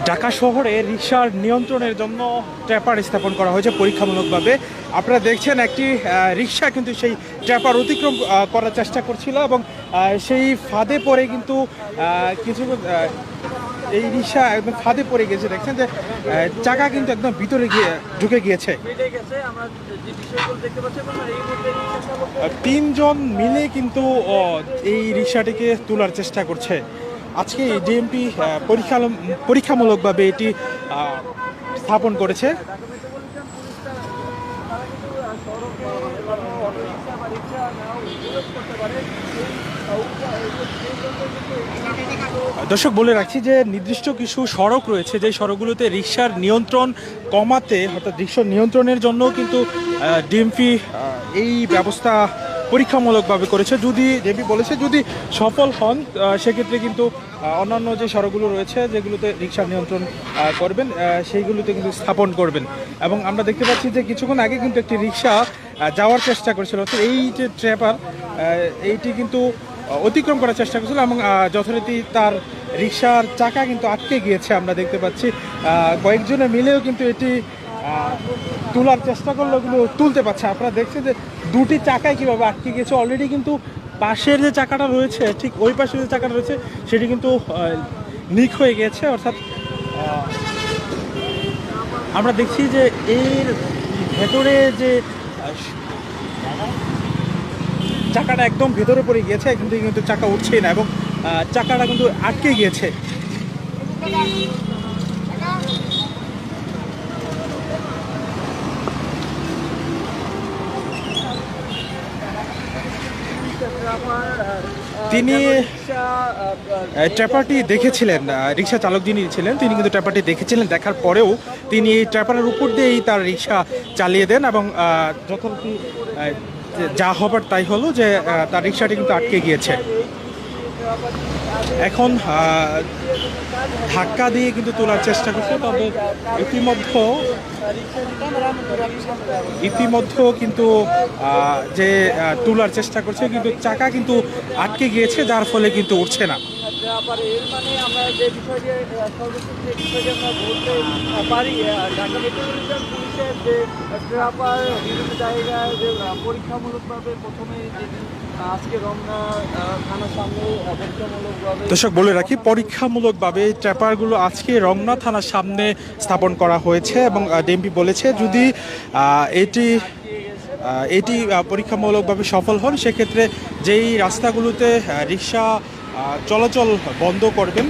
ঢাকা শহরে রিকশার নিয়ন্ত্রণের জন্য ট্র্যাপার স্থাপন করা হয়েছে পরীক্ষামূলকভাবে। আপনারা দেখছেন একটি রিকশা কিন্তু সেই ট্র্যাপার অতিক্রম করার চেষ্টা করছিল এবং সেই ফাঁদে পড়ে কিন্তু কিছু এই রিকশা একদম ফাঁদে পড়ে গেছে। দেখছেন যে চাকা কিন্তু একদম ভিতরে গিয়ে ঢুকে গিয়েছে। তিনজন মিলে কিন্তু এই রিকশাটিকে তোলার চেষ্টা করছে। আজকে ডিএমপি পরীক্ষামূলকভাবে এটি স্থাপন করেছে। দর্শক বলে রাখছি যে নির্দিষ্ট কিছু সড়ক রয়েছে, যে সড়কগুলোতে রিকশার নিয়ন্ত্রণ কমাতে অর্থাৎ রিকশার নিয়ন্ত্রণের জন্য কিন্তু ডিএমপি এই ব্যবস্থা পরীক্ষামূলকভাবে করেছে। যদি ডিএমপি বলেছে যদি সফল হন সেক্ষেত্রে কিন্তু অন্যান্য যে সড়কগুলো রয়েছে যেগুলোতে রিকশার নিয়ন্ত্রণ করবেন সেইগুলোতে কিন্তু স্থাপন করবেন। এবং আমরা দেখতে পাচ্ছি যে কিছুক্ষণ আগে কিন্তু একটি রিকশা যাওয়ার চেষ্টা করেছিল, এই যে ট্র্যাপার এইটি কিন্তু অতিক্রম করার চেষ্টা করছিল এবং যথারীতি তার রিকশার চাকা কিন্তু আটকে গিয়েছে। আমরা দেখতে পাচ্ছি কয়েকজনে মিলেও কিন্তু এটি তোলার চেষ্টা করলেও কিন্তু তুলতে পারছে। আপনারা দেখছেন যে দুটি চাকায় কীভাবে আটকে গিয়েছে। অলরেডি কিন্তু পাশের যে চাকাটা রয়েছে, ঠিক ওই পাশে যে চাকাটা রয়েছে সেটি কিন্তু লিক হয়ে গিয়েছে। অর্থাৎ আমরা দেখছি যে এর ভেতরে যে চাকাটা একদম ভেতরে পড়ে গিয়েছে, কিন্তু চাকা উঠছেই না এবং চাকাটা কিন্তু আটকে গিয়েছে। তিনি ট্র্যাপারটি দেখেছিলেন, রিকশা চালক যিনি ছিলেন তিনি কিন্তু ট্র্যাপারটি দেখেছিলেন। দেখার পরেও তিনি এই ট্র্যাপারের উপর দিয়েই তার রিকশা চালিয়ে দেন এবং যথারীতি যা হবার তাই হলো যে তার রিকশাটি কিন্তু আটকে গিয়েছে। এখন ধাক্কা দিয়ে কিন্তু তোলার চেষ্টা করছে, তবে ইতিমধ্যে কিন্তু যে তোলার চেষ্টা করছে কিন্তু চাকা কিন্তু আটকে গিয়েছে, যার ফলে কিন্তু উঠছে না। আমরা যে বিষয়টি আমরা বলতে পারি, ঢাকা মেট্রোপলিটন পুলিশের যে ট্র্যাপার বিভিন্ন জায়গায় যে পরীক্ষামূলকভাবে প্রথমে আজকে রমনা থানার সামনে পরীক্ষামূলকভাবে, দর্শক বলে রাখি পরীক্ষামূলকভাবে ট্র্যাপারগুলো আজকে রমনা থানার সামনে স্থাপন করা হয়েছে এবং ডিএমপি বলেছে যদি এটি পরীক্ষামূলকভাবে সফল হন সেক্ষেত্রে যেই রাস্তাগুলোতে রিকশা চলাচল বন্ধ করবেন